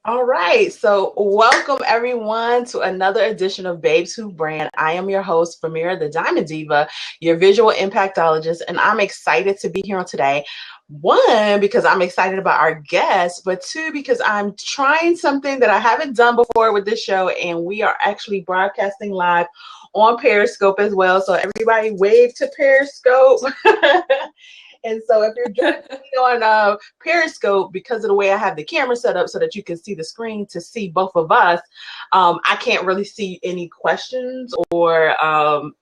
All right, so welcome everyone to another edition of Babes Who Brand. I am your host, Famira the Diamond Diva, your visual impactologist, and I'm excited to be here on today. One, because I'm excited about our guest, but two, because I'm trying something that I haven't done before with this show, and we are actually broadcasting live on Periscope as well. So everybody wave to Periscope. And so if you're joining me on Periscope, because of the way I have the camera set up so that you can see the screen to see both of us, I can't really see any questions or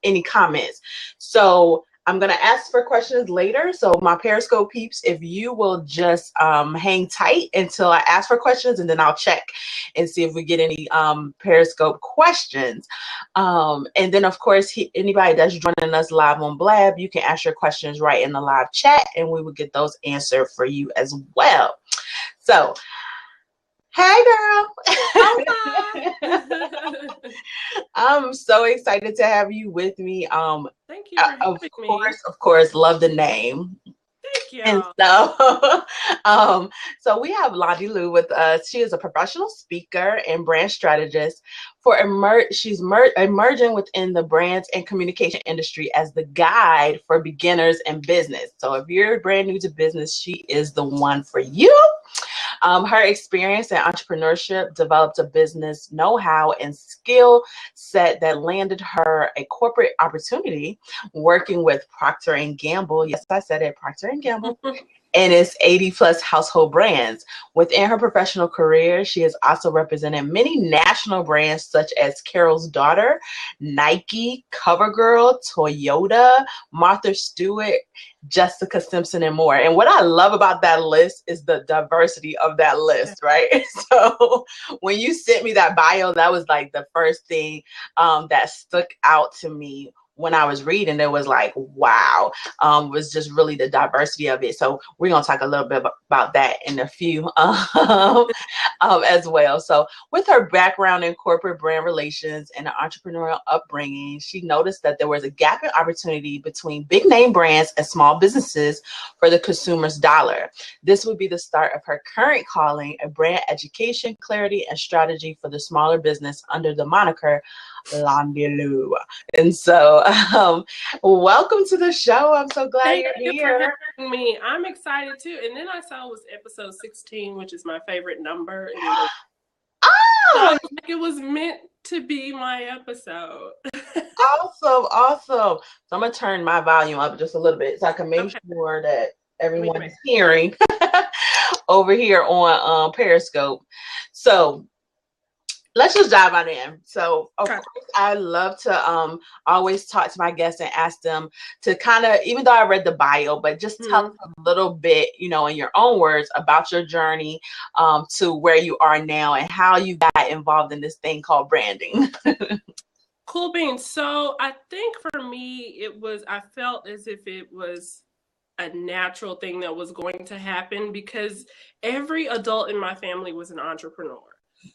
any comments. So I'm going to ask for questions later. So my Periscope peeps, if you will just hang tight until I ask for questions, and then I'll check and see if we get any Periscope questions. And then, of course, anybody that's joining us live on Blab, you can ask your questions right in the live chat, and we will get those answered for you as well. So, hey, girl. I'm so excited to have you with me. Thank you for having me. Of course, love the name. Thank you. And so, so we have Londi Lew with us. She is a professional speaker and brand strategist. She's emerging within the brands and communication industry as the guide for beginners in business. So if you're brand new to business, she is the one for you. Her experience in entrepreneurship developed a business know-how and skill set that landed her a corporate opportunity working with Procter Gamble. Yes, I said it, Procter Gamble. And its 80 plus household brands. Within her professional career, she has also represented many national brands such as Carol's Daughter, Nike, CoverGirl, Toyota, Martha Stewart, Jessica Simpson, and more. And what I love about that list is the diversity of that list, right? So when you sent me that bio, that was like the first thing that stuck out to me when I was reading. It was like, wow, was just really the diversity of it. So we're going to talk a little bit about that in a few as well. So with her background in corporate brand relations and an entrepreneurial upbringing, she noticed that there was a gap in opportunity between big name brands and small businesses for the consumer's dollar. This would be the start of her current calling, a brand education, clarity, and strategy for the smaller business under the moniker Londi Lew. And so welcome to the show. I'm so glad you're here. For having me. I'm excited too. And then I saw it was episode 16, which is my favorite number. So it was meant to be my episode. Awesome. So I'm going to turn my volume up just a little bit so I can make sure that everyone is hearing over here on Periscope. So let's just dive on in. So, of course, I love to always talk to my guests and ask them to kind of, even though I read the bio, but just tell us a little bit, in your own words about your journey to where you are now and how you got involved in this thing called branding. Cool beans. So I think for me, I felt as if it was a natural thing that was going to happen because every adult in my family was an entrepreneur.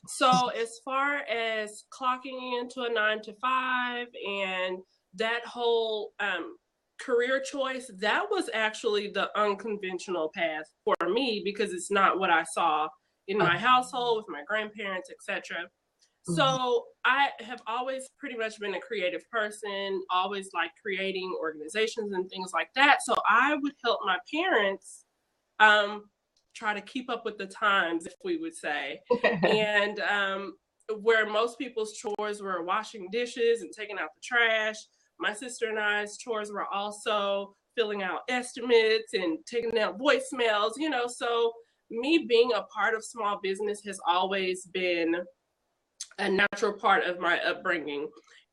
So as far as clocking into a 9-to-5 and that whole career choice, that was actually the unconventional path for me because it's not what I saw in my household with my grandparents, etc. So I have always pretty much been a creative person, always liked creating organizations and things like that. So I would help my parents try to keep up with the times, if we would say. And where most people's chores were washing dishes and taking out the trash, my sister and I's chores were also filling out estimates and taking down voicemails, so me being a part of small business has always been a natural part of my upbringing.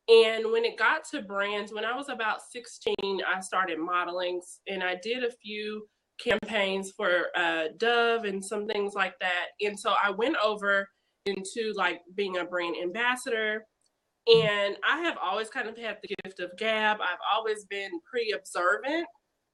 And when it got to brands, when I was about 16, I started modeling and I did a few campaigns for Dove and some things like that. And so I went over into like being a brand ambassador. And I have always kind of had the gift of gab. I've always been pretty observant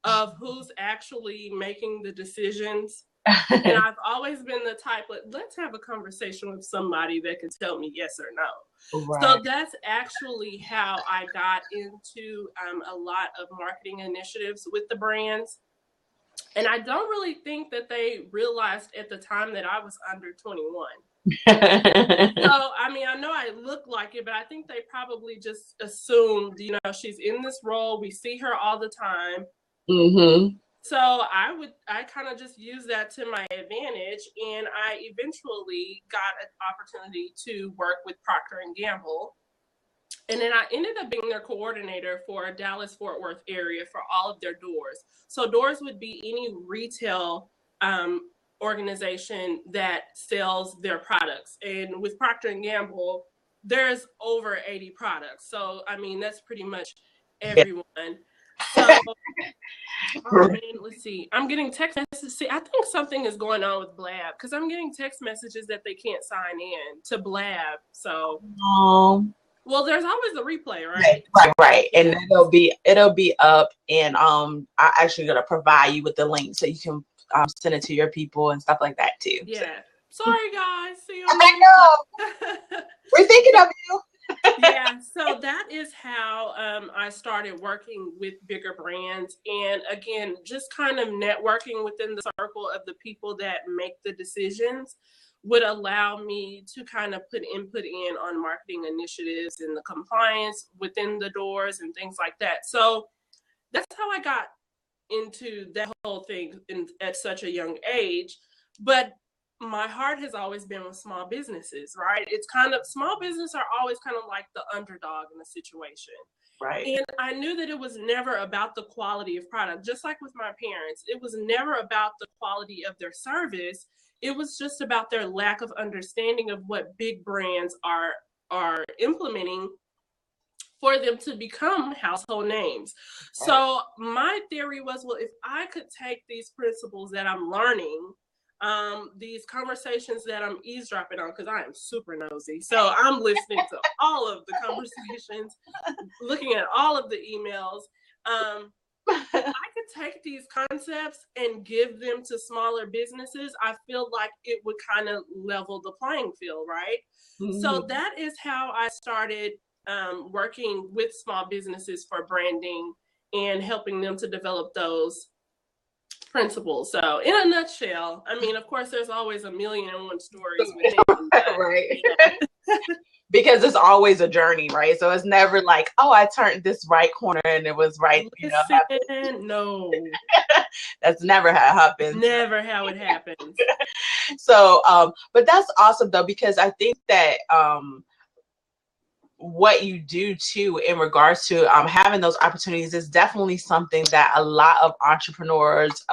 of who's actually making the decisions. And I've always been the type, let's have a conversation with somebody that can tell me yes or no. Right. So that's actually how I got into a lot of marketing initiatives with the brands. And I don't really think that they realized at the time that I was under 21. So, I mean, I know I look like it, but I think they probably just assumed, you know, she's in this role. We see her all the time. Mm-hmm. So I kind of just used that to my advantage. And I eventually got an opportunity to work with Procter and Gamble. And then I ended up being their coordinator for a Dallas-Fort Worth area for all of their doors. So doors would be any retail organization that sells their products. And with Procter and Gamble, there's over 80 products. So I mean, that's pretty much everyone. So oh man, let's see. I'm getting text messages. See, I think something is going on with Blab because I'm getting text messages that they can't sign in to Blab. So well, there's always the replay, right? Right. Yeah. And it'll be up, and I'm actually gonna provide you with the link so you can send it to your people and stuff like that too. Yeah. So. Sorry guys. See you. I know. We're thinking of you. Yeah. So that is how I started working with bigger brands, and again, just kind of networking within the circle of the people that make the decisions would allow me to kind of put input in on marketing initiatives and the compliance within the doors and things like that. So that's how I got into that whole thing at such a young age. But my heart has always been with small businesses, right? It's kind of, small business are always kind of like the underdog in a situation. Right. And I knew that it was never about the quality of product, just like with my parents. It was never about the quality of their service. It was just about their lack of understanding of what big brands are implementing for them to become household names. Right. So my theory was, well, if I could take these principles that I'm learning, these conversations that I'm eavesdropping on, because I am super nosy. So I'm listening to all of the conversations, looking at all of the emails. I could take these concepts and give them to smaller businesses. I feel like it would kind of level the playing field, right? Mm-hmm. So that is how I started working with small businesses for branding and helping them to develop those principles. So in a nutshell, I mean, of course, there's always a million and one stories with it. Right. Yeah. Because it's always a journey, right? So it's never like, oh, I turned this right corner and it was right. Listen, no. That's never how it happens. Never how it happens. So, but that's awesome though, because I think that what you do too in regards to having those opportunities is definitely something that a lot of entrepreneurs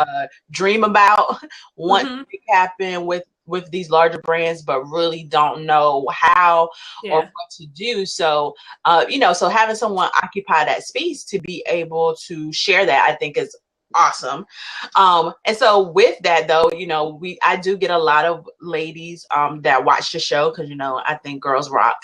dream about, want to happen with these larger brands, but really don't know how or what to do. So, so having someone occupy that space to be able to share that, I think is awesome. And so with that though, I do get a lot of ladies that watch the show because I think girls rock,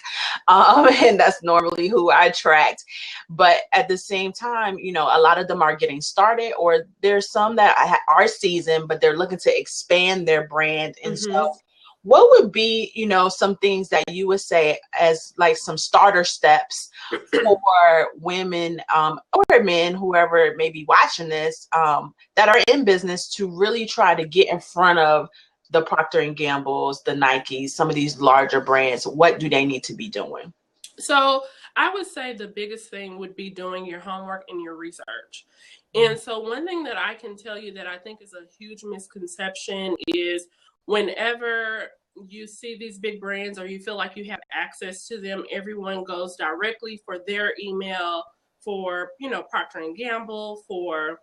and that's normally who I attract. But at the same time, a lot of them are getting started, or there's some that are seasoned, but they're looking to expand their brand. And so what would be, some things that you would say as like some starter steps for women or men, whoever may be watching this, that are in business to really try to get in front of the Procter and Gamble's, the Nikes, some of these larger brands? What do they need to be doing? So I would say the biggest thing would be doing your homework and your research. And so one thing that I can tell you that I think is a huge misconception is whenever you see these big brands or you feel like you have access to them, everyone goes directly for their email. For, Procter and Gamble, for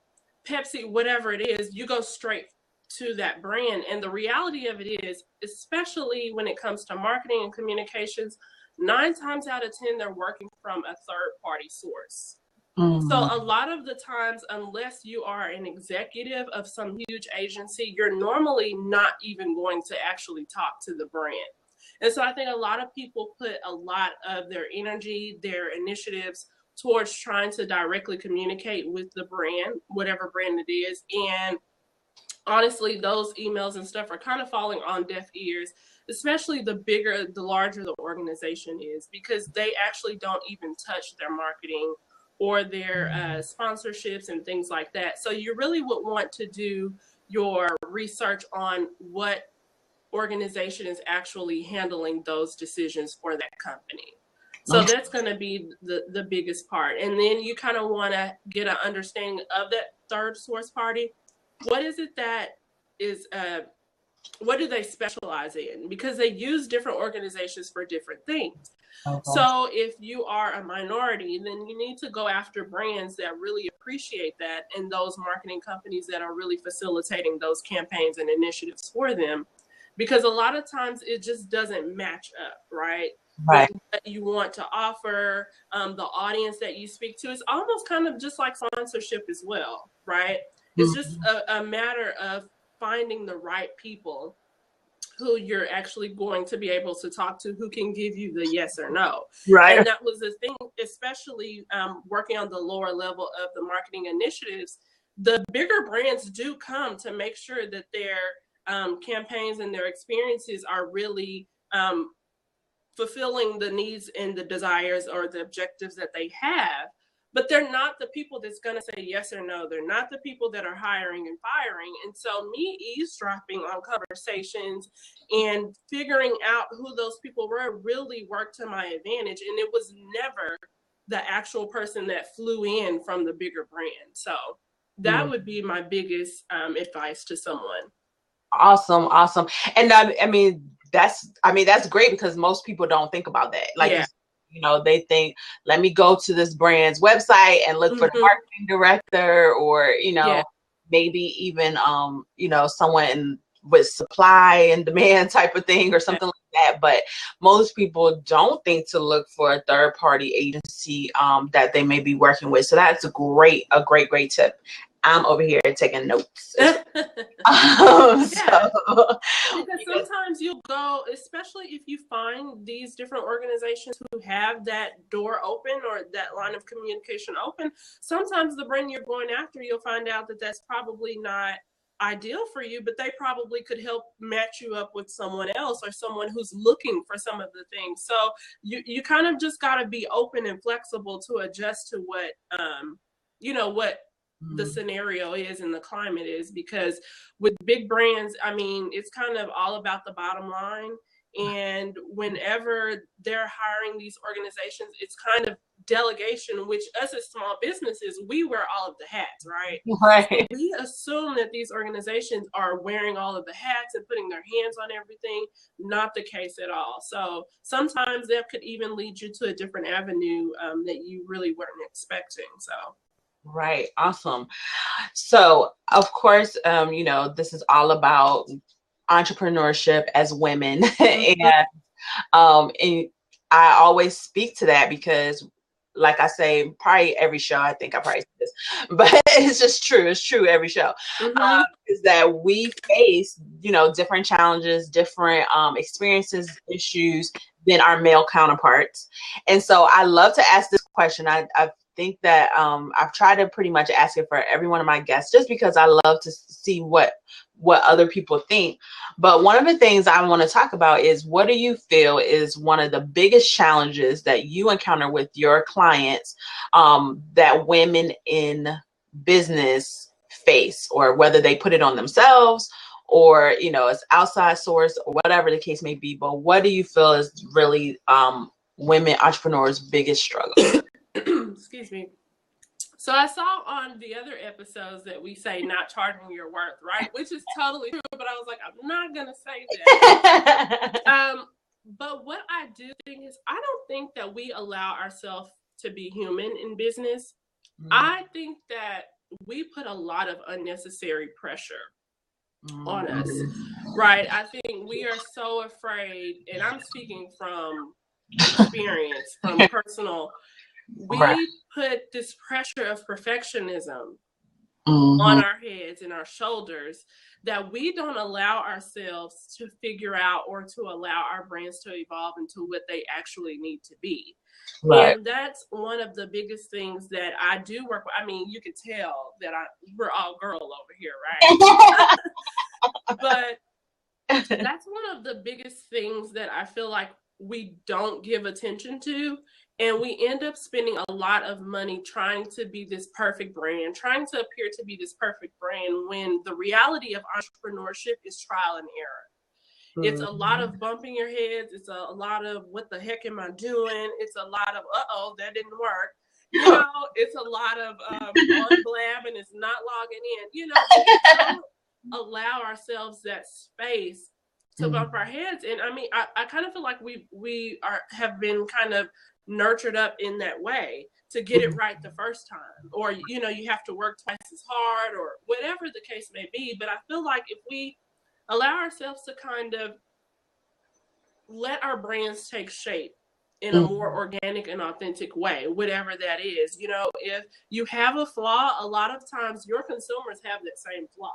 Pepsi, whatever it is, you go straight to that brand. And the reality of it is, especially when it comes to marketing and communications, 9 times out of 10, they're working from a third-party source. So a lot of the times, unless you are an executive of some huge agency, you're normally not even going to actually talk to the brand. And so I think a lot of people put a lot of their energy, their initiatives towards trying to directly communicate with the brand, whatever brand it is. And honestly, those emails and stuff are kind of falling on deaf ears, especially the larger the organization is, because they actually don't even touch their marketing or their sponsorships and things like that. So you really would want to do your research on what organization is actually handling those decisions for that company. So that's going to be the biggest part. And then you kind of want to get an understanding of that third source party. What is it that is, what do they specialize in? Because they use different organizations for different things. So if you are a minority, then you need to go after brands that really appreciate that, and those marketing companies that are really facilitating those campaigns and initiatives for them. Because a lot of times it just doesn't match up, right? Right. What you want to offer, the audience that you speak to. Is almost kind of just like sponsorship as well, right? It's just a matter of finding the right people who you're actually going to be able to talk to, who can give you the yes or no. Right. And that was the thing, especially working on the lower level of the marketing initiatives. The bigger brands do come to make sure that their campaigns and their experiences are really fulfilling the needs and the desires or the objectives that they have. But they're not the people that's going to say yes or no. They're not the people that are hiring and firing. And so me eavesdropping on conversations and figuring out who those people were really worked to my advantage. And it was never the actual person that flew in from the bigger brand. So that would be my biggest advice to someone. Awesome. And I mean, that's great, because most people don't think about that. Like, they think, let me go to this brand's website and look for the marketing director, or, maybe even, someone with supply and demand type of thing or something like that. But most people don't think to look for a third party agency that they may be working with. So that's a great tip. I'm over here taking notes. Because sometimes you'll go, especially if you find these different organizations who have that door open or that line of communication open, sometimes the brand you're going after, you'll find out that that's probably not ideal for you, but they probably could help match you up with someone else or someone who's looking for some of the things. So you kind of just got to be open and flexible to adjust to what, what the scenario is and the climate is, because with big brands, I mean, it's kind of all about the bottom line. And whenever they're hiring these organizations, it's kind of delegation, which us as small businesses, we wear all of the hats, right? Right. So we assume that these organizations are wearing all of the hats and putting their hands on everything. Not the case at all. So sometimes that could even lead you to a different avenue that you really weren't expecting. So. Right. Awesome. So, of course, this is all about entrepreneurship as women. And I always speak to that because, like I say, probably every show, I think I probably say this, but it's just true. It's true every show. Is that we face, different challenges, different experiences, issues than our male counterparts. And so I love to ask this question. I think that I've tried to pretty much ask it for every one of my guests, just because I love to see what other people think. But one of the things I want to talk about is, what do you feel is one of the biggest challenges that you encounter with your clients that women in business face, or whether they put it on themselves, or it's outside source, or whatever the case may be? But what do you feel is really women entrepreneurs' biggest struggle? Excuse me. So I saw on the other episodes that we say not charging your worth, right? Which is totally true, but I was like, I'm not going to say that. But what I do think is, I don't think that we allow ourselves to be human in business. I think that we put a lot of unnecessary pressure on us, right? I think we are so afraid, and I'm speaking from experience, from personal. We put this pressure of perfectionism on our heads and our shoulders, that we don't allow ourselves to figure out, or to allow our brands to evolve into what they actually need to be. Right. And that's one of the biggest things that I do work with. I mean, you can tell that we're all girl over here, right? But that's one of the biggest things that I feel like we don't give attention to, And we end up spending a lot of money trying to be this perfect brand, trying to appear to be this perfect brand, when the reality of entrepreneurship is trial and error. It's a lot of bumping your heads. It's a lot of, what the heck am I doing? It's a lot of, uh-oh, that didn't work. You know, it's a lot of on blab and it's not logging in. You know, we don't allow ourselves that space to bump our heads. And I mean, I kind of feel like we have been kind of nurtured up in that way to get it right the first time, or you know, you have to work twice as hard, or whatever the case may be. But I feel like if we allow ourselves to kind of let our brands take shape in a more organic and authentic way, whatever that is. You know, if you have a flaw, a lot of times your consumers have that same flaw.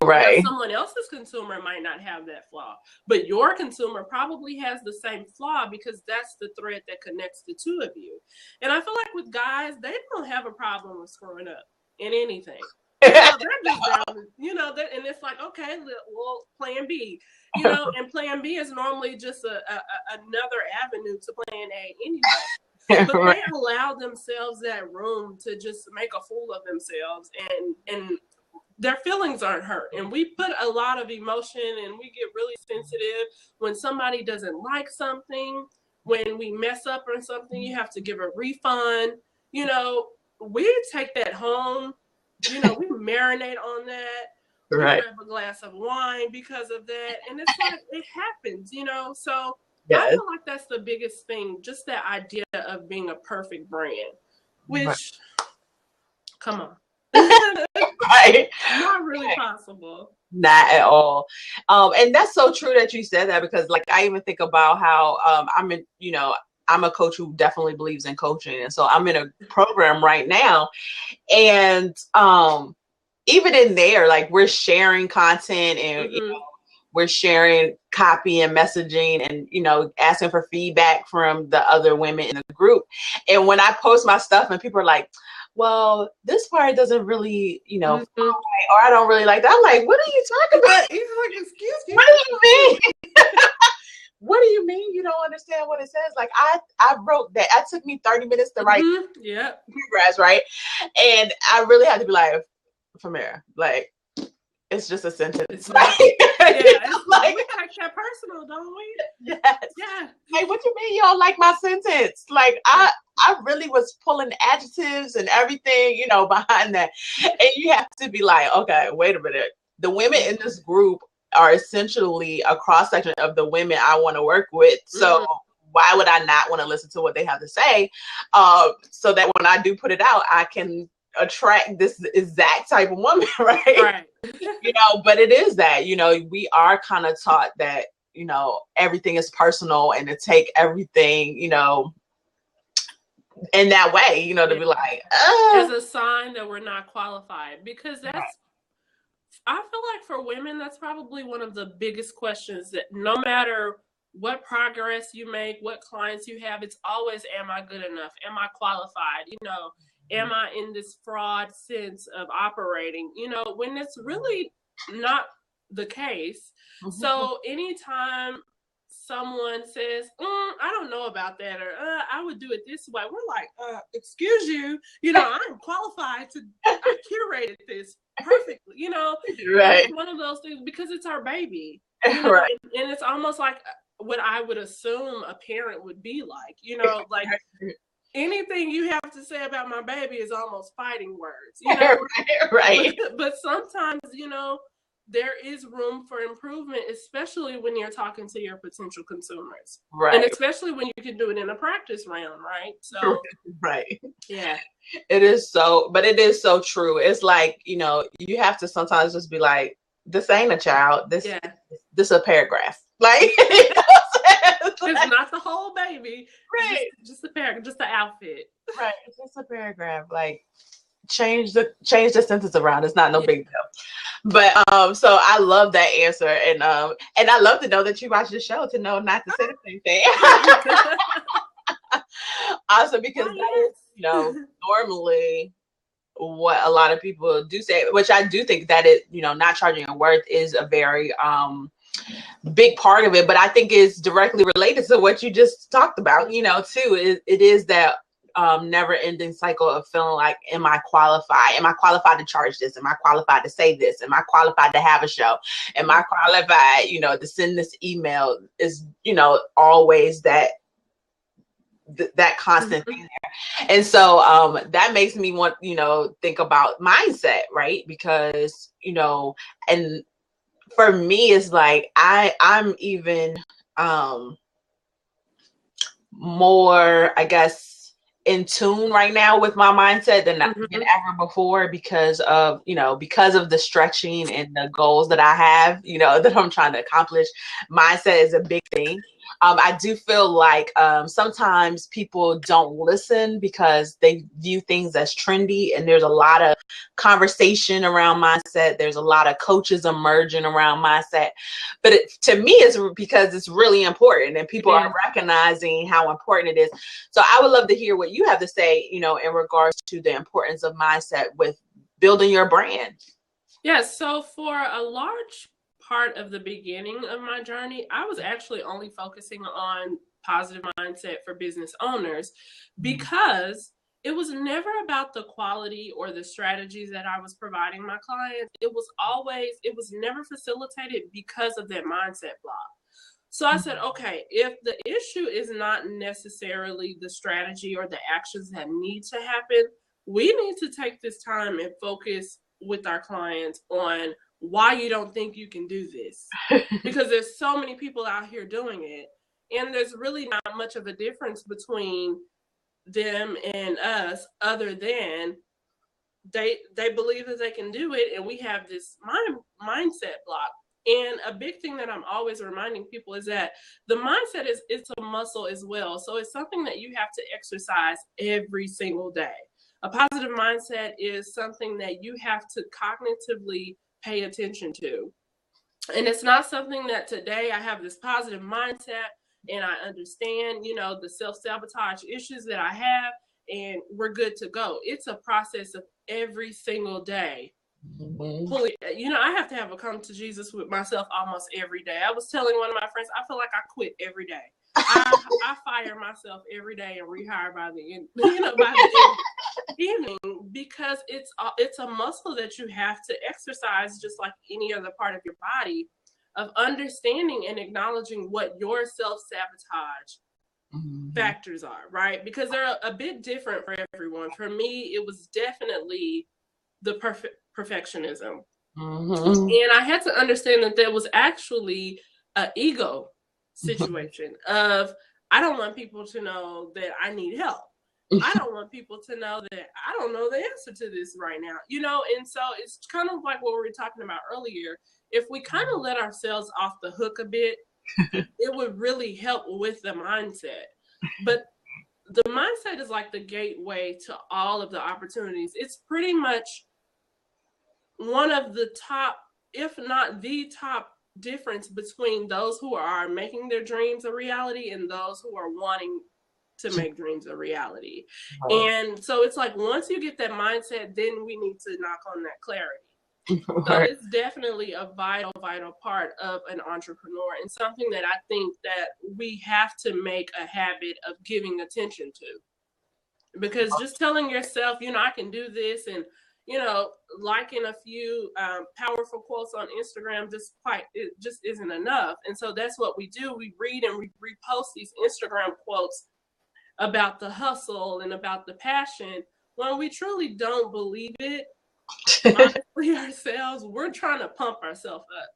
Right. Now, someone else's consumer might not have that flaw, but your consumer probably has the same flaw, because that's the thread that connects the two of you. And I feel like with guys, they don't have a problem with screwing up in anything. You know, they're just down, you know, and it's like, okay, well, plan B, you know, and plan B is normally just another avenue to plan A anyway. But they allow themselves that room to just make a fool of themselves, and their feelings aren't hurt. And we put a lot of emotion, and we get really sensitive when somebody doesn't like something. When we mess up on something, you have to give a refund. You know, we take that home. You know, we marinate on that. Right. We have a glass of wine because of that. And it's like, it happens, you know? So yes. I feel like that's the biggest thing, just that idea of being a perfect brand, which, come on. Right. Not really possible. Not at all. And that's so true that you said that, because like I even think about how I'm a coach who definitely believes in coaching. And so I'm in a program right now. And even in there, like we're sharing content, and you know, we're sharing copy and messaging, and you know, asking for feedback from the other women in the group. And when I post my stuff and people are like, well, this part doesn't really, you know, fly, or I don't really like that. I'm like, what are you talking about? He's like, excuse me. What do you mean? What do you mean you don't understand what it says? Like I wrote that. It took me 30 minutes to write paragraphs, right? And I really had to be like, Famira, like, it's just a sentence. It's like, it's like, we take that personal, don't we? Yes. Yeah. Like, what you mean you don't like my sentence? Like, I really was pulling adjectives and everything, you know, behind that. And you have to be like, okay, wait a minute. The women in this group are essentially a cross section of the women I want to work with. So why would I not want to listen to what they have to say? So that when I do put it out, I can attract this exact type of woman, right? You know, but it is that, you know, we are kind of taught that, you know, everything is personal, and to take everything, you know, in that way, you know, to be like, as a sign that we're not qualified, because that's, I feel like for women, that's probably one of the biggest questions, that no matter what progress you make, what clients you have, it's always, am I good enough? Am I qualified? You know, am I in this fraud sense of operating? You know, when it's really not the case. So anytime someone says, I don't know about that, or I would do it this way, we're like, excuse you, you know, I'm qualified to, I curated this perfectly, you know. It's one of those things, because it's our baby, you know, and it's almost like what I would assume a parent would be like, you know, like anything you have to say about my baby is almost fighting words, you know. But sometimes, you know, there is room for improvement, especially when you're talking to your potential consumers, and especially when you can do it in a practice round, right? So yeah, it is so, but it is so true. It's like, you know, you have to sometimes just be like, this ain't a child, this is a paragraph, like, you know it's like, not the whole baby, just a paragraph, just the outfit, it's just a paragraph, like, change the sentence around, it's not no big deal. But so I love that answer, and I love to know that you watch the show to know not to say the same thing. Awesome, because that is, you know, normally what a lot of people do say, which I do think that it, you know, not charging your worth is a very big part of it, but I think it's directly related to what you just talked about, too. It is that never ending cycle of feeling like, am I qualified? Am I qualified to charge this? Am I qualified to say this? Am I qualified to have a show? Am I qualified, to send this email? Is, always that constant thing there. And so that makes me want, think about mindset, right? Because, and for me, it's like I'm even more, I guess, in tune right now with my mindset than ever before, because of the stretching and the goals that I have, that I'm trying to accomplish. Mindset is a big thing. I do feel like sometimes people don't listen because they view things as trendy, and there's a lot of conversation around mindset. There's a lot of coaches emerging around mindset, but to me, it's because it's really important, and people are recognizing how important it is. So I would love to hear what you have to say, in regards to the importance of mindset with building your brand. Yeah, so for a large part of the beginning of my journey, I was actually only focusing on positive mindset for business owners, because it was never about the quality or the strategies that I was providing my clients. It was never facilitated because of that mindset block. So I said, okay, if the issue is not necessarily the strategy or the actions that need to happen, we need to take this time and focus with our clients on why you don't think you can do this. Because there's so many people out here doing it, and there's really not much of a difference between them and us, other than they believe that they can do it, and we have this mindset block. And a big thing that I'm always reminding people is that the mindset it's a muscle as well. So it's something that you have to exercise every single day. A positive mindset is something that you have to cognitively pay attention to. And it's not something that today I have this positive mindset and I understand, the self-sabotage issues that I have, and we're good to go. It's a process of every single day. I have to have a come to Jesus with myself almost every day. I was telling one of my friends, I feel like I quit every day. I fire myself every day and rehire by the end, by the evening, because it's a muscle that you have to exercise, just like any other part of your body, of understanding and acknowledging what your self-sabotage factors are, right? Because they're a bit different for everyone. For me, it was definitely the perfectionism. And I had to understand that there was actually an ego situation of, I don't want people to know that I need help. I don't want people to know that I don't know the answer to this right now, and so it's kind of like what we were talking about earlier. If we kind of let ourselves off the hook a bit, it would really help with the mindset. But the mindset is like the gateway to all of the opportunities. It's pretty much one of the top, if not the top, difference between those who are making their dreams a reality and those who are wanting to make dreams a reality. And so it's like, once you get that mindset, then we need to knock on that clarity. So it's definitely a vital part of an entrepreneur, and something that I think that we have to make a habit of giving attention to. Because just telling yourself, I can do this, and liking a few powerful quotes on Instagram it just isn't enough. And so that's what we do. We read and we repost these Instagram quotes about the hustle and about the passion, when we truly don't believe it. Honestly, ourselves, we're trying to pump ourselves up.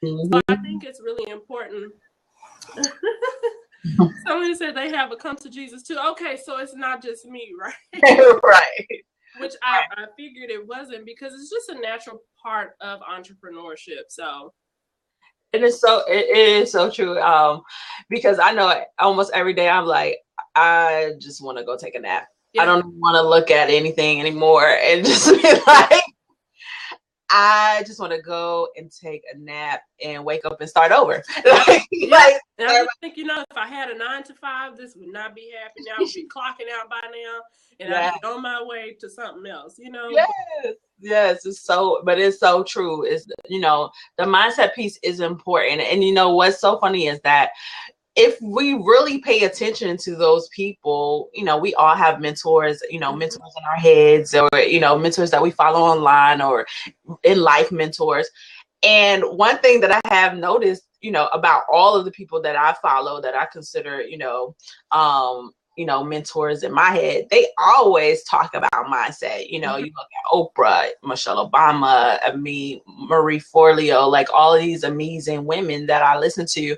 So I think it's really important. Somebody said they have a come to Jesus too. Okay, so it's not just me, right? Right. Which I figured it wasn't, because it's just a natural part of entrepreneurship. So it is so true. Because I know almost every day I'm like, I just want to go take a nap. Yeah. I don't want to look at anything anymore, and just be like, I just want to go and take a nap and wake up and start over. And I just think, if I had a 9 to 5, this would not be happening. I would be clocking out by now, and I'd be on my way to something else, Yes, it's so true. It's, the mindset piece is important. And what's so funny is that if we really pay attention to those people, we all have mentors, mentors in our heads, or, mentors that we follow online, or in life mentors. And one thing that I have noticed, about all of the people that I follow, that I consider, mentors in my head, they always talk about mindset. You look at Oprah, Michelle Obama, Marie Forleo, like all of these amazing women that I listen to,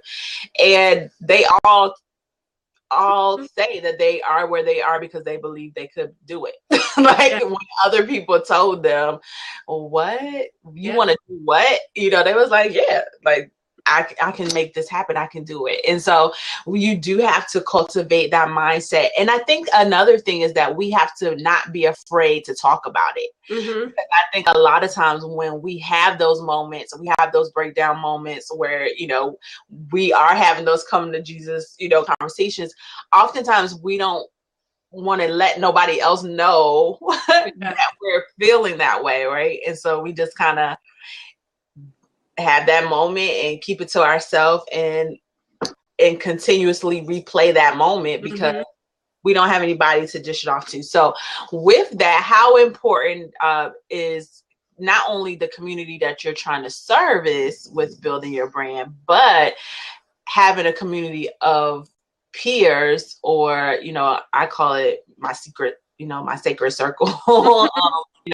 and they all say that they are where they are because they believe they could do it. When other people told them, what you want to do, what, they was like, I can make this happen. I can do it. And so you do have to cultivate that mindset. And I think another thing is that we have to not be afraid to talk about it. Because I think a lot of times when we have those moments, we have those breakdown moments where, we are having those come to Jesus, conversations. Oftentimes we don't want to let nobody else know that we're feeling that way. Right. And so we just kind of have that moment and keep it to ourselves, and continuously replay that moment because we don't have anybody to dish it off to. So with that, how important is not only the community that you're trying to service with building your brand, but having a community of peers, or, I call it my secret, my sacred circle,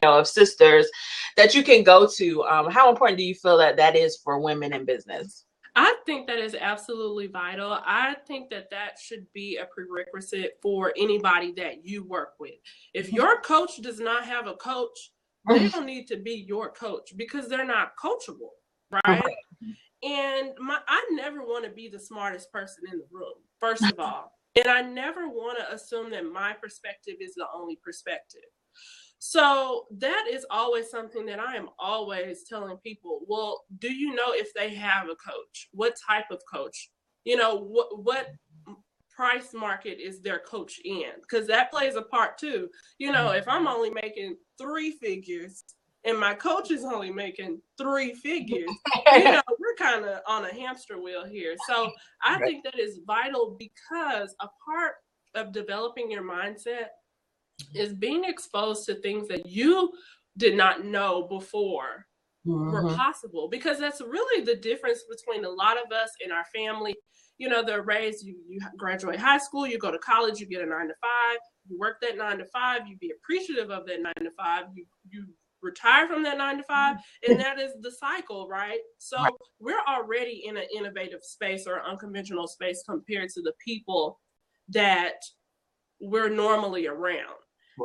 of sisters that you can go to. How important do you feel that is for women in business? I think that is absolutely vital. I think that should be a prerequisite for anybody that you work with. If your coach does not have a coach, they don't need to be your coach because they're not coachable, right? And I never want to be the smartest person in the room, first of all. And I never want to assume that my perspective is the only perspective. So that is always something that I am always telling people. Well, do you know if they have a coach? What type of coach? What price market is their coach in? Because that plays a part too. If I'm only making 3 figures and my coach is only making 3 figures, we're kind of on a hamster wheel here. So I think that is vital, because a part of developing your mindset is being exposed to things that you did not know before were possible, because that's really the difference between a lot of us in our family. They're raised, you graduate high school, you go to college, you get a 9 to 5, you work that 9 to 5, you be appreciative of that 9 to 5, you retire from that 9 to 5, and that is the cycle, right? So we're already in an innovative space or unconventional space compared to the people that we're normally around.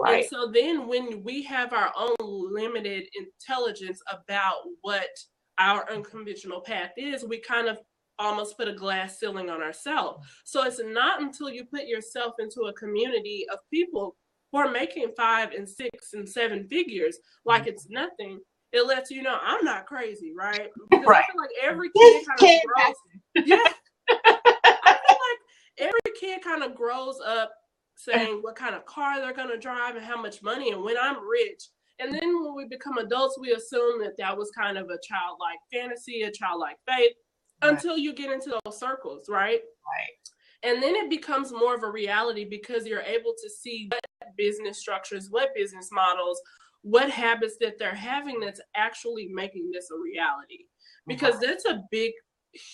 And so then when we have our own limited intelligence about what our unconventional path is, we kind of almost put a glass ceiling on ourselves. So it's not until you put yourself into a community of people who are making 5 and 6 and 7 figures like it's nothing, it lets you know I'm not crazy, right? Because I feel like every kid kind of grows. I feel like every kid kind of grows up saying what kind of car they're going to drive and how much money and when I'm rich. And then when we become adults, we assume that was kind of a childlike fantasy, a childlike faith, until you get into those circles, right? And then it becomes more of a reality because you're able to see what business structures, what business models, what habits that they're having that's actually making this a reality. Because that's a big,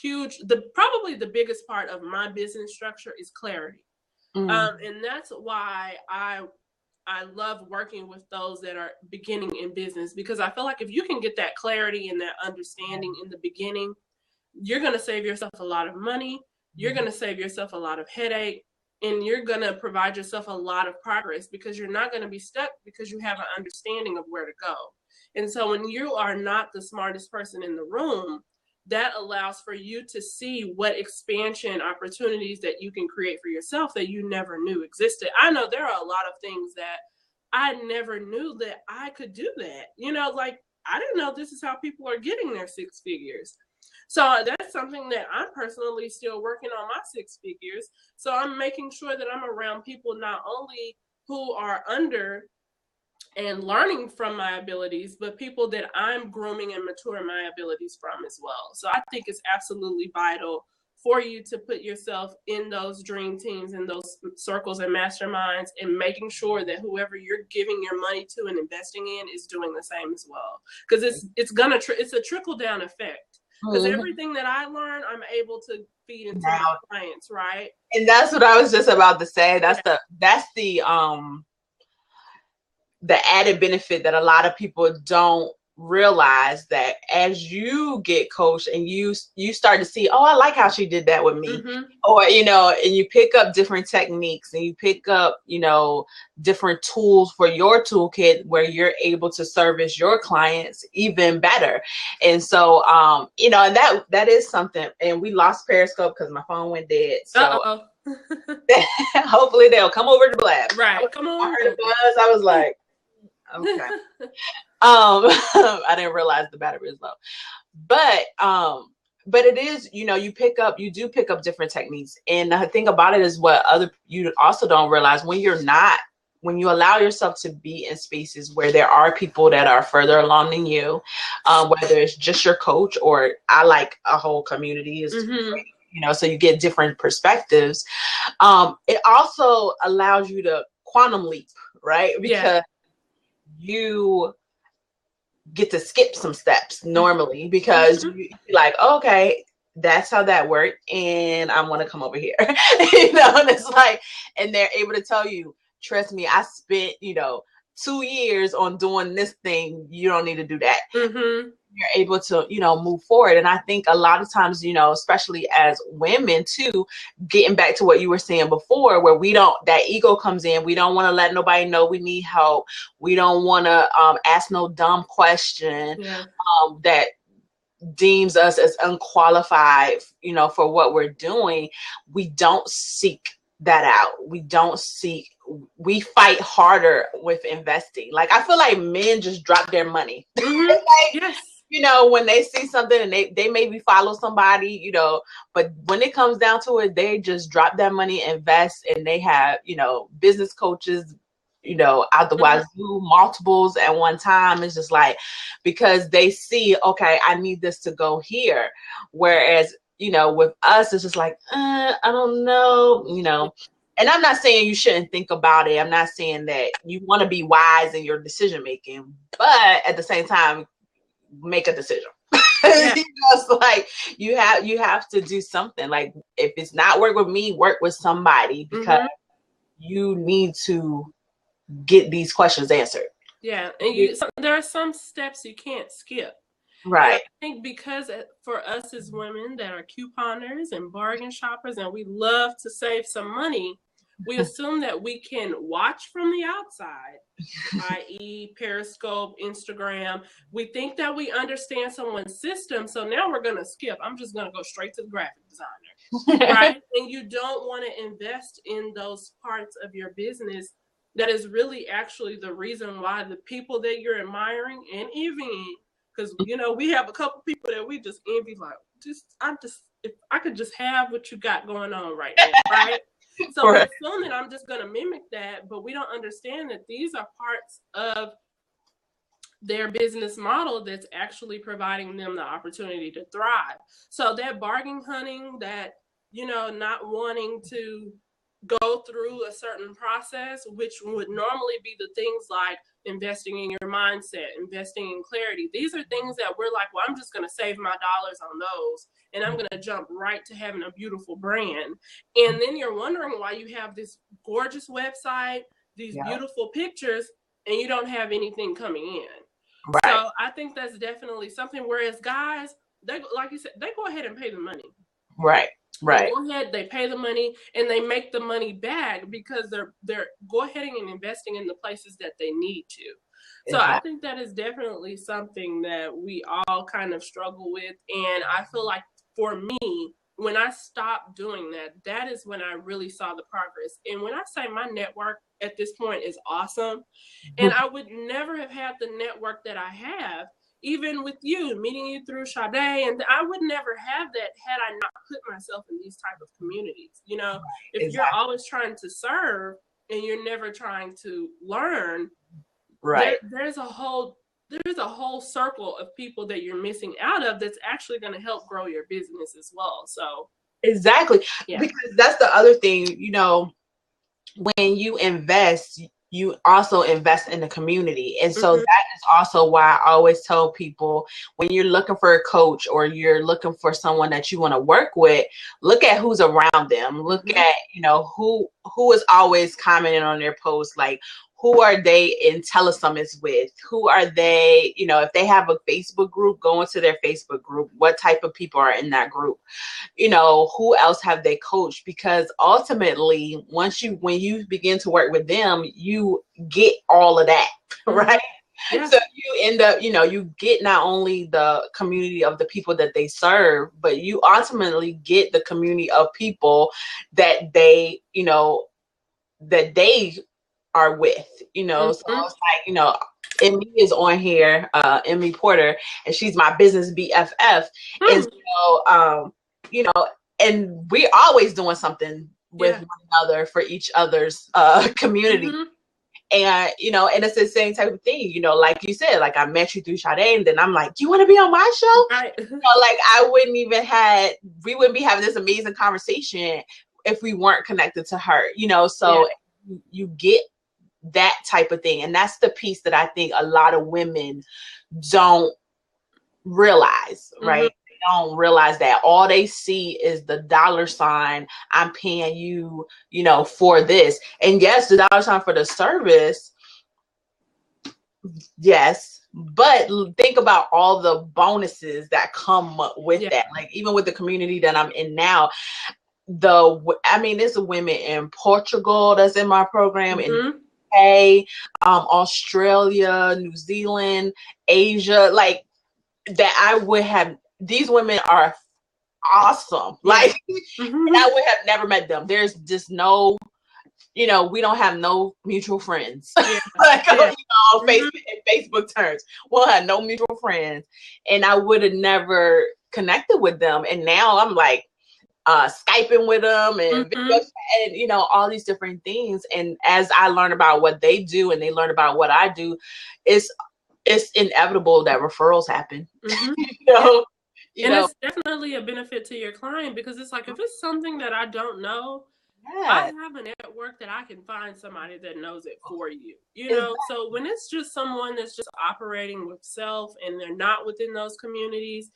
huge, probably the biggest part of my business structure is clarity. And that's why I love working with those that are beginning in business, because I feel like if you can get that clarity and that understanding in the beginning, you're going to save yourself a lot of money. You're going to save yourself a lot of headache, and you're going to provide yourself a lot of progress because you're not going to be stuck because you have an understanding of where to go. And so when you are not the smartest person in the room, that allows for you to see what expansion opportunities that you can create for yourself that you never knew existed. I know there are a lot of things that I never knew that I could do that. I didn't know this is how people are getting their six figures. So that's something that I'm personally still working on my six figures. So I'm making sure that I'm around people not only who are under and learning from my abilities, but people that I'm grooming and maturing my abilities from as well. So I think it's absolutely vital for you to put yourself in those dream teams, in those circles and masterminds, and making sure that whoever you're giving your money to and investing in is doing the same as well. Because it's a trickle down effect. Because everything that I learn, I'm able to feed into my clients, right? And that's what I was just about to say. That's the added benefit that a lot of people don't realize, that as you get coached and you start to see, oh, I like how she did that with me, or and you pick up different techniques and you pick up different tools for your toolkit where you're able to service your clients even better. And so and that is something. And we lost Periscope because my phone went dead, so hopefully they'll come over to Blab. Right, come on. I heard a buzz. I was like, okay. I didn't realize the battery is low, but it is, you do pick up different techniques. And the thing about it is what you also don't realize, when you allow yourself to be in spaces where there are people that are further along than you, whether it's just your coach or I like a whole community is great, so you get different perspectives. It also allows you to quantum leap, right? Because you get to skip some steps normally, because you're like, okay, that's how that worked, and I want to come over here. And it's like, and they're able to tell you, trust me, I spent 2 years on doing this thing. You don't need to do that. You're able to move forward. And I think a lot of times, especially as women too, getting back to what you were saying before, where that ego comes in. We don't want to let nobody know we need help. We don't want to ask no dumb question that deems us as unqualified for what we're doing. We don't seek that out. We fight harder with investing. Like, I feel like men just drop their money. When they see something and they maybe follow somebody, but when it comes down to it, they just drop that money, invest, and they have, business coaches, out the wazoo, multiples at one time. It's just like, because they see, okay, I need this to go here. Whereas, with us, it's just like, I don't know, and I'm not saying you shouldn't think about it. I'm not saying that you want to be wise in your decision making, but at the same time, make a decision. It's like you have to do something. Like, if it's not work with me, work with somebody, because you need to get these questions answered. Yeah, and there are some steps you can't skip. Right. And I think because for us as women that are couponers and bargain shoppers, and we love to save some money, we assume that we can watch from the outside, i.e. Periscope, Instagram. We think that we understand someone's system, so now we're going to skip. I'm just going to go straight to the graphic designer, right? And you don't want to invest in those parts of your business that is really actually the reason why the people that you're admiring and envying, because, we have a couple people that we just envy, like, if I could just have what you got going on right now, right? So we're assuming I'm just going to mimic that, but we don't understand that these are parts of their business model that's actually providing them the opportunity to thrive. So that bargain hunting, that, not wanting to go through a certain process, which would normally be the things like investing in your mindset, investing in clarity. These are things that we're like, well, I'm just going to save my dollars on those, and I'm going to jump right to having a beautiful brand. And then you're wondering why you have this gorgeous website, these beautiful pictures, and you don't have anything coming in. Right. So I think that's definitely something. Whereas guys, they, like you said, they go ahead and pay the money. Right. Right. They go ahead, they pay the money, and they make the money back because they're go ahead and investing in the places that they need to. So I think that is definitely something that we all kind of struggle with. And I feel like for me, when I stopped doing that, that is when I really saw the progress. And when I say my network at this point is awesome, and I would never have had the network that I have even with you, meeting you through Sade, and I would never have that had I not put myself in these type of communities. You know, if Exactly. you're always trying to serve and you're never trying to learn, Right. there's a whole circle of people that you're missing out of that's actually going to help grow your business as well. So Exactly. yeah. Because that's the other thing, you know, when you invest, you also invest in the community. And so that is also why I always tell people, when you're looking for a coach or you're looking for someone that you want to work with, look at who's around them. Look at, you know, who is always commenting on their posts, like, who are they in telesummits with? Who are they, you know, if they have a Facebook group, go into their Facebook group. What type of people are in that group? You know, who else have they coached? Because ultimately, when you begin to work with them, you get all of that, right? Yeah. So you end up, you know, you get not only the community of the people that they serve, but you ultimately get the community of people that they, you know, that they are with, you know. So it's like, you know, Emmy is on here, Emmy Porter, and she's my business BFF. And so, you know, and we're always doing something with one another for each other's community. And, you know, and it's the same type of thing, you know, like you said, like I met you through Sade, and then I'm like, do you want to be on my show? Right. You know, like we wouldn't be having this amazing conversation if we weren't connected to her, you know. So you get that type of thing. And that's the piece that I think a lot of women don't realize, right? They don't realize that all they see is the dollar sign. I'm paying you, you know, for this. And yes, the dollar sign for the service. Yes. But think about all the bonuses that come with that. Like, even with the community that I'm in now, there's women in Portugal that's in my program, in UK, Australia, New Zealand, Asia, like that. I would have, these women are awesome. Like, and I would have never met them. There's just no, you know, we don't have no mutual friends. Like, you know, Facebook terms, we'll have no mutual friends, and I would have never connected with them. And now I'm like, Skyping with them and video, and, you know, all these different things. And as I learn about what they do and they learn about what I do, it's inevitable that referrals happen. You know, it's definitely a benefit to your client, because it's like, if it's something that I don't know, I have a network that I can find somebody that knows it for you, you know. So when it's just someone that's just operating with self and they're not within those communities,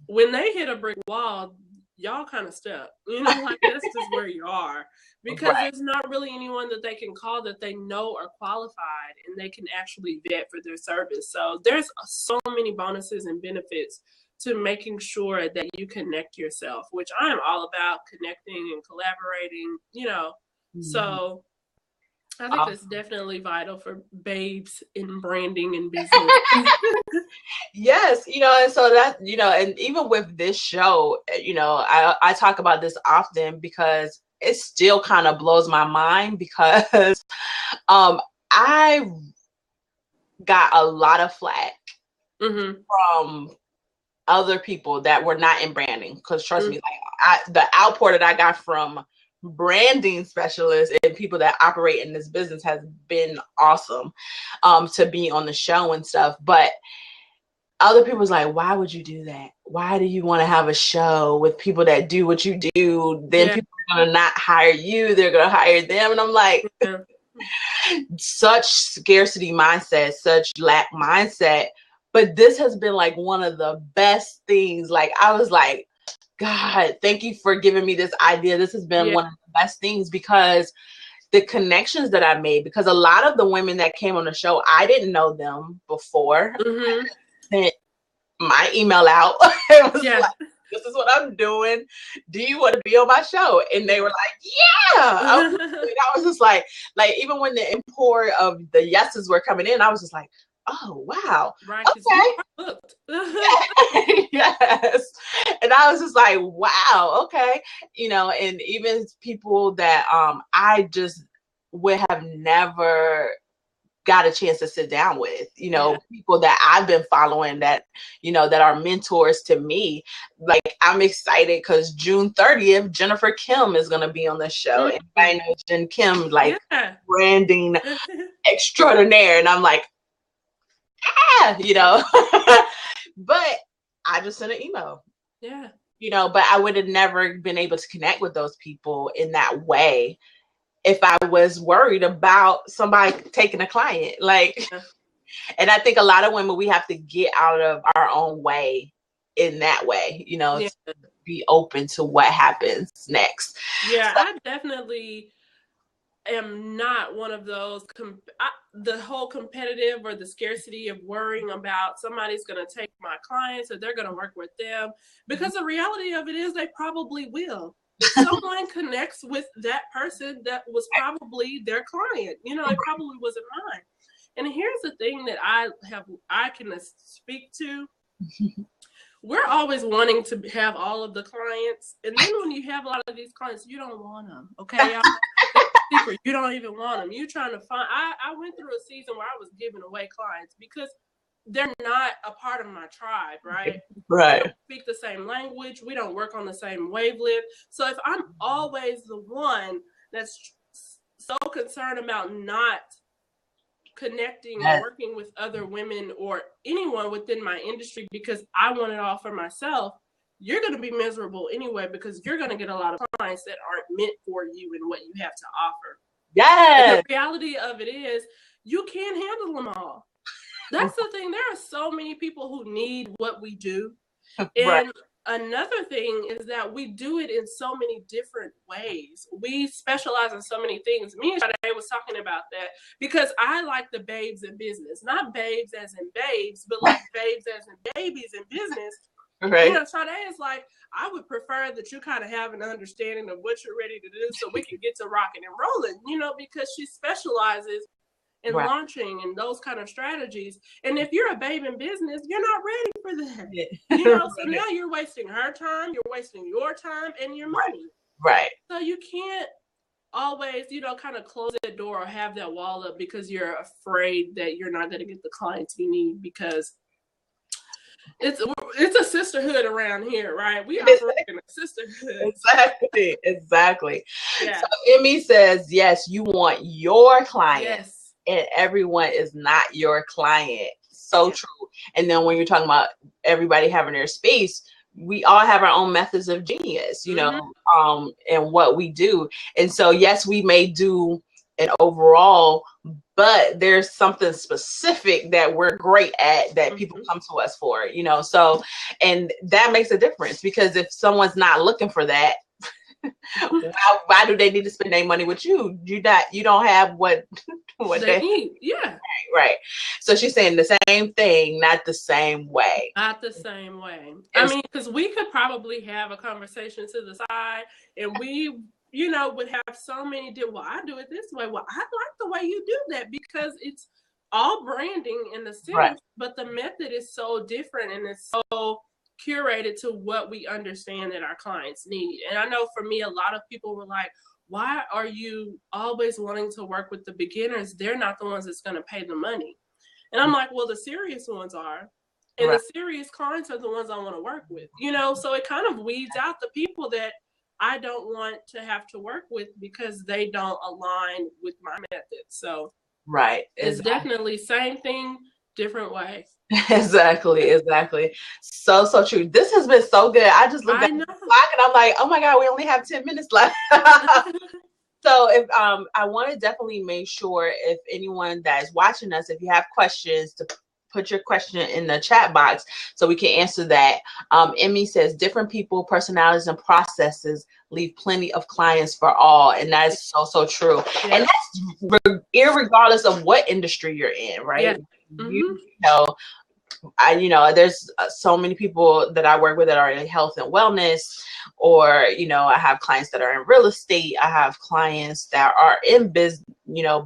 when they hit a brick wall, y'all kind of stuck, you know, like that's just where you are, because there's not really anyone that they can call that they know are qualified and they can actually vet for their service. So there's so many bonuses and benefits to making sure that you connect yourself, which I am all about, connecting and collaborating, you know. So I think that's definitely vital for babes in branding and business. Yes, you know, and so that, you know, and even with this show, you know, I talk about this often because it still kind of blows my mind, because I got a lot of flack from other people that were not in branding, because trust me, like the outpour that I got from branding specialists and people that operate in this business has been awesome, to be on the show and stuff. But other people's like, why would you do that? Why do you want to have a show with people that do what you do? Then people are going to not hire you, they're going to hire them. And I'm like, such scarcity mindset, such lack mindset. But this has been like one of the best things. Like, I was like, God, thank you for giving me this idea. This has been one of the best things, because the connections that I made, because a lot of the women that came on the show, I didn't know them before. I sent my email out and was like, this is what I'm doing. Do you want to be on my show? And they were like, yeah. I was just like, even when the import of the yeses were coming in, I was just like, oh, wow. Right. Okay. Yes. And I was just like, wow. Okay. You know, and even people that I just would have never got a chance to sit down with, Yeah. people that I've been following that, that are mentors to me. Like, I'm excited because June 30th, Jennifer Kim is going to be on the show. And I know Jen Kim, like, Yeah. branding extraordinaire. And I'm like, but I just sent an email. Yeah. But I would have never been able to connect with those people in that way if I was worried about somebody taking a client. Like, and I think a lot of women, we have to get out of our own way in that way, to be open to what happens next. Yeah, so, I definitely am not one of those, the whole competitive or the scarcity of worrying about somebody's going to take my clients or they're going to work with them, because the reality of it is they probably will. If someone connects with that person, that was probably their client. It probably wasn't mine. And here's the thing that I can speak to. We're always wanting to have all of the clients. And then when you have a lot of these clients, you don't want them. Okay. Secret, you don't even want them. You're trying to find. I went through a season where I was giving away clients because they're not a part of my tribe, right? Right. We don't speak the same language. We don't work on the same wavelength. So if I'm always the one that's so concerned about not connecting and working with other women or anyone within my industry because I want it all for myself, you're going to be miserable anyway, because you're going to get a lot of clients that aren't meant for you and what you have to offer. Yes. The reality of it is you can't handle them all. That's the thing. There are so many people who need what we do. And another thing is that we do it in so many different ways. We specialize in so many things. Me and Sade was talking about that because I like the babes in business, not babes as in babes, but like babes as in babies in business. Right. Sade is like, I would prefer that you kind of have an understanding of what you're ready to do so we can get to rocking and rolling, because she specializes in launching and those kind of strategies. And if you're a babe in business, you're not ready for that. So now you're wasting her time, you're wasting your time and your money. Right. So you can't always, kind of close that door or have that wall up because you're afraid that you're not going to get the clients you need, because it's a sisterhood around here, right? We operate in a sisterhood. Exactly. Yeah. So Emmy says, yes, you want your client, and everyone is not your client. So true. And then when you're talking about everybody having their space, we all have our own methods of genius, and what we do. And so, yes, we may do an overall, but there's something specific that we're great at that people come to us for, so, and that makes a difference, because if someone's not looking for that, why do they need to spend their money with you? You don't have what they need. Yeah. Right. So she's saying the same thing, not the same way. Not the same way. I mean, because we could probably have a conversation to the side and we would have so many, I do it this way. Well, I like the way you do that, because it's all branding in the sense, but the method is so different and it's so curated to what we understand that our clients need. And I know for me, a lot of people were like, why are you always wanting to work with the beginners? They're not the ones that's going to pay the money. And I'm like, well, the serious ones are. And the serious clients are the ones I want to work with, so it kind of weeds out the people that I don't want to have to work with because they don't align with my method. So it's definitely same thing, different way. Exactly. So true. This has been so good. I just looked at the clock and I'm like, oh my God, we only have 10 minutes left. So if I want to definitely make sure, if anyone that is watching us, if you have questions, to put your question in the chat box so we can answer that. Emmy says, different people, personalities, and processes leave plenty of clients for all. And that's so true. Yeah. And that's irregardless of what industry you're in, right? Yeah. There's so many people that I work with that are in health and wellness, or, I have clients that are in real estate. I have clients that are in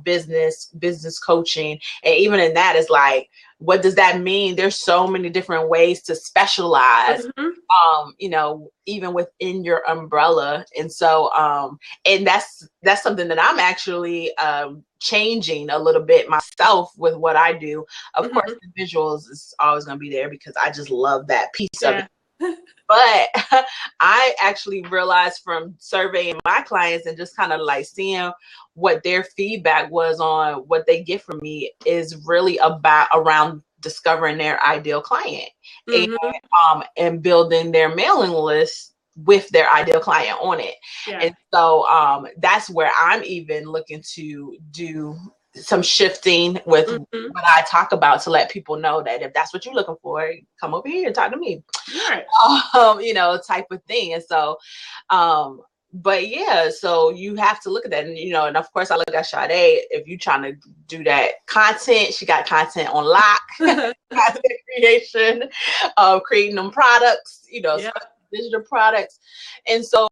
business coaching. And even in that is like, what does that mean? There's so many different ways to specialize, even within your umbrella. And so, and that's something that I'm actually changing a little bit myself with what I do. Of course, the visuals is always going to be there because I just love that piece of it. But I actually realized from surveying my clients and just kind of like seeing what their feedback was on what they get from me is really around discovering their ideal client and building their mailing list with their ideal client on it. And so that's where I'm even looking to do some shifting with what I talk about to let people know that if that's what you're looking for, come over here and talk to me, type of thing. And so, but yeah, so you have to look at that. And, and of course I look at Sade, if you're trying to do that content, she got content on lock, content creation, creating them products, digital products. And so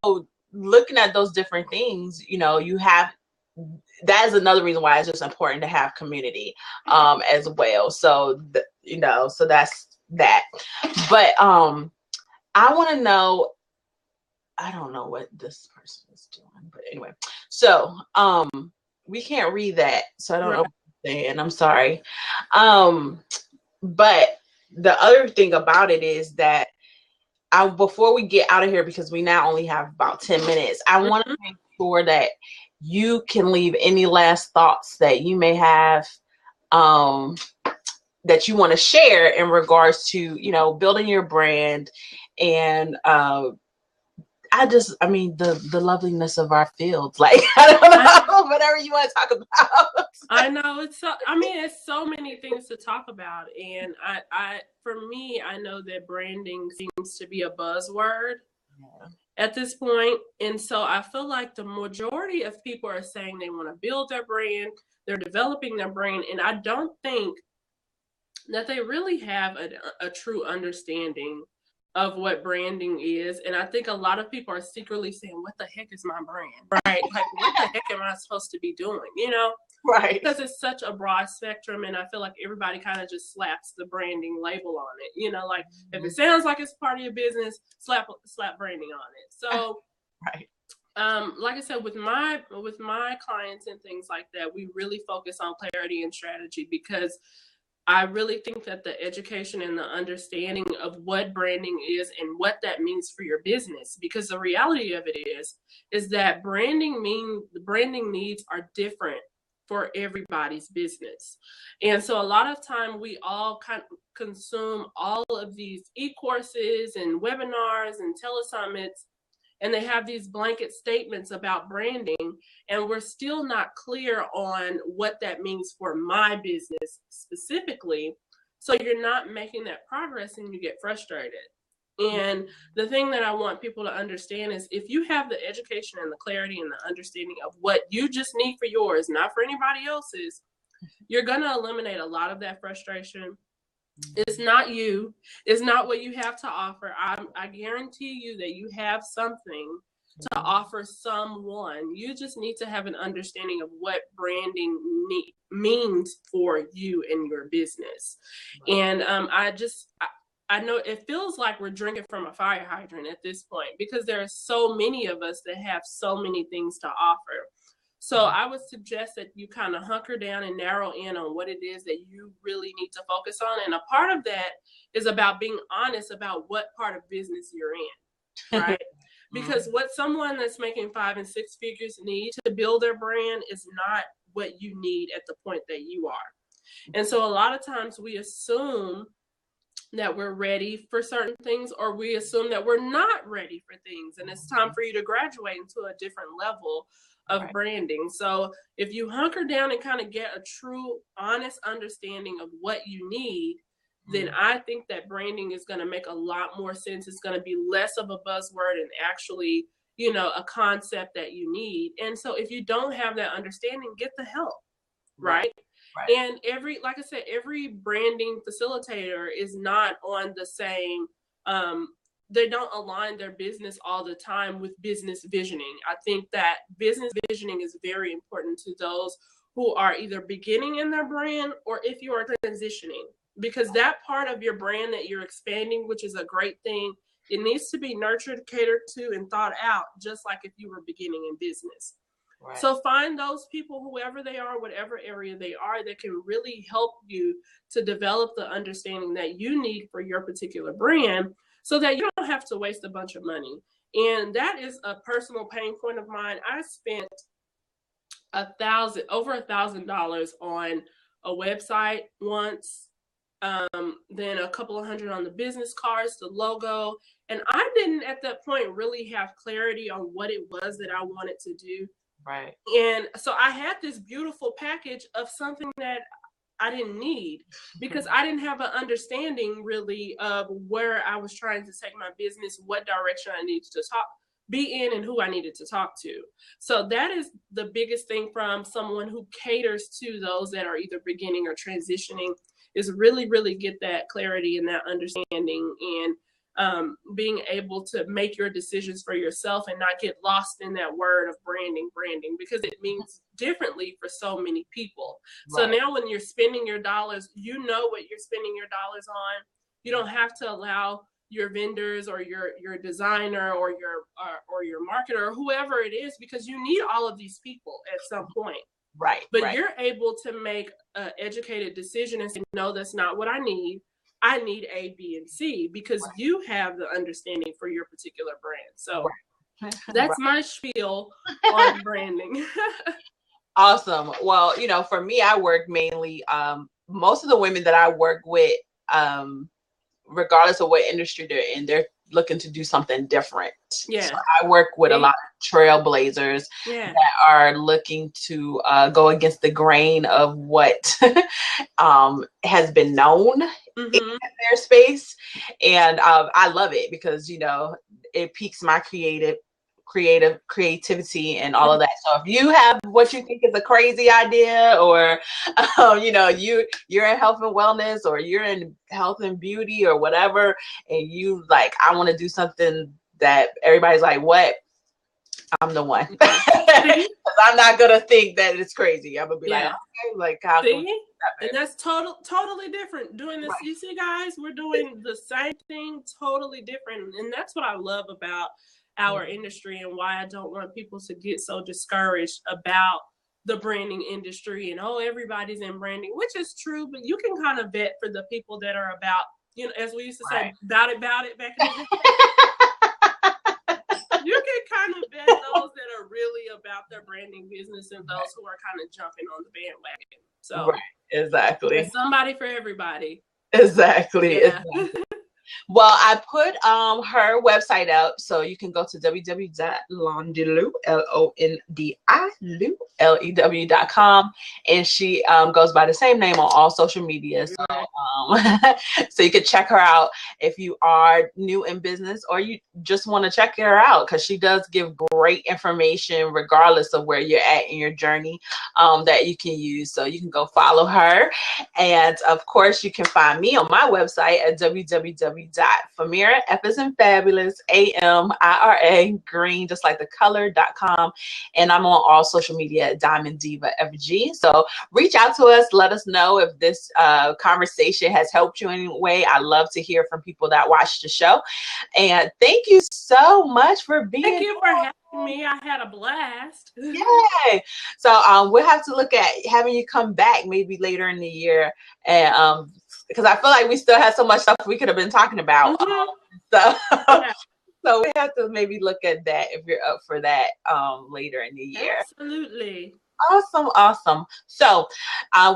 looking at those different things, that is another reason why it's just important to have community as well. So, so that's that. But I want to know, I don't know what this person is doing, but anyway, so we can't read that. So I don't know what you're saying. I'm sorry. But the other thing about it is that before we get out of here, because we now only have about 10 minutes, I want to make sure that you can leave any last thoughts that you may have that you want to share in regards to, building your brand and the loveliness of our field. Like, I don't know, whatever you want to talk about. I know it's so many things to talk about. And for me, I know that branding seems to be a buzzword at this point. And so I feel like the majority of people are saying they want to build their brand, they're developing their brand. And I don't think that they really have a true understanding of what branding is. And I think a lot of people are secretly saying, what the heck is my brand? Right? Like, what the heck am I supposed to be doing? Right. Because it's such a broad spectrum. And I feel like everybody kind of just slaps the branding label on it. Like if it sounds like it's part of your business, slap branding on it. So, right. Like I said, with my clients and things like that, we really focus on clarity and strategy, because I really think that the education and the understanding of what branding is and what that means for your business, because the reality of it is that branding needs are different for everybody's business. And so a lot of time we all kind of consume all of these e-courses and webinars and telesummits, and they have these blanket statements about branding, and we're still not clear on what that means for my business specifically. So you're not making that progress and you get frustrated. And the thing that I want people to understand is, if you have the education and the clarity and the understanding of what you just need for yours, not for anybody else's, you're going to eliminate a lot of that frustration. It's not you. It's not what you have to offer. I guarantee you that you have something to offer someone. You just need to have an understanding of what branding means for you and your business. And I know it feels like we're drinking from a fire hydrant at this point, because there are so many of us that have so many things to offer. So I would suggest that you kind of hunker down and narrow in on what it is that you really need to focus on. And a part of that is about being honest about what part of business you're in, right? Because what someone that's making 5 and 6 figures need to build their brand is not what you need at the point that you are. And so a lot of times we assume that we're ready for certain things, or we assume that we're not ready for things. And it's time for you to graduate into a different level of branding. So if you hunker down and kind of get a true, honest understanding of what you need, then I think that branding is going to make a lot more sense. It's going to be less of a buzzword and actually, a concept that you need. And so if you don't have that understanding, get the help, right? And like I said, every branding facilitator is not on the same, they don't align their business all the time with business visioning. I think that business visioning is very important to those who are either beginning in their brand or if you are transitioning, because that part of your brand that you're expanding, which is a great thing, it needs to be nurtured, catered to, and thought out, just like if you were beginning in business. Right. So find those people, whoever they are, whatever area they are, that can really help you to develop the understanding that you need for your particular brand, so that you don't have to waste a bunch of money. And that is a personal pain point of mine. I spent over $1,000 on a website once, then a couple of hundred on the business cards, the logo. And I didn't at that point really have clarity on what it was that I wanted to do. Right. And so I had this beautiful package of something that I didn't need, because I didn't have an understanding really of where I was trying to take my business, what direction I needed to be in, and who I needed to talk to. So that is the biggest thing from someone who caters to those that are either beginning or transitioning, is really, really get that clarity and that understanding, and being able to make your decisions for yourself and not get lost in that word of branding, because it means differently for so many people. Right. So now when you're spending your dollars, you know what you're spending your dollars on. You don't have to allow your vendors or your designer or your marketer or whoever it is, because you need all of these people at some point. Right. But right. You're able to make an educated decision and say, no, that's not what I need. I need A, B, and C, because right. you have the understanding for your particular brand. So right. that's my spiel on branding. Awesome. Well, for me, I work mainly, most of the women that I work with, regardless of what industry they're in, they're looking to do something different. Yeah. So I work with a lot of trailblazers that are looking to go against the grain of what has been known in their space. And I love it because, it piques my creativity and all of that. So if you have what you think is a crazy idea, or you're in health and wellness, or you're in health and beauty, or whatever, and you like, I want to do something that everybody's like, what? I'm the one. Because I'm not gonna think that it's crazy. I'm gonna be like, okay, like how can and that's totally different. Doing this, right. You see, guys, we're doing the same thing, totally different, and that's what I love about our industry, and why I don't want people to get so discouraged about the branding industry and everybody's in branding, which is true, but you can kind of vet for the people that are about, as we used to say, about it back in the day. You can kind of vet those that are really about their branding business and those who are kind of jumping on the bandwagon. So exactly, there's somebody for everybody. Exactly. Well, I put her website up, so you can go to www.londilew, LONDILEW.com, and she goes by the same name on all social media. So, so you can check her out if you are new in business, or you just want to check her out, because she does give great information regardless of where you're at in your journey, that you can use. So you can go follow her, and of course you can find me on my website at www.famira, F as in fabulous, AMIRA, green, just like the color.com. And I'm on all social media at Diamond Diva FG. So reach out to us. Let us know if this conversation has helped you in any way. I love to hear from people that watch the show. And thank you so much for being here. Thank you for having me. I had a blast. Yay. So we'll have to look at having you come back maybe later in the year, and because I feel like we still have so much stuff we could have been talking about. So we have to maybe look at that if you're up for that later in the year. Absolutely. Awesome. So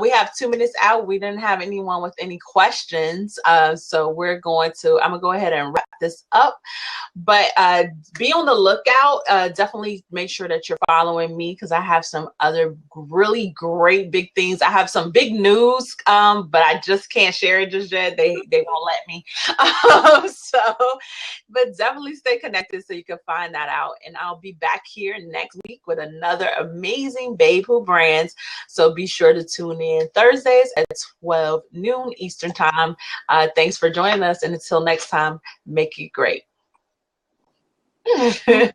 we have 2 minutes out. We didn't have anyone with any questions. So I'm going to go ahead and wrap this up. But be on the lookout. Definitely make sure that you're following me, because I have some other really great big things. I have some big news, but I just can't share it just yet. They won't let me. But definitely stay connected so you can find that out. And I'll be back here next week with another amazing Babe Who Brands. So be sure to tune in Thursdays at 12 noon Eastern time. Thanks for joining us. And until next time, make it great.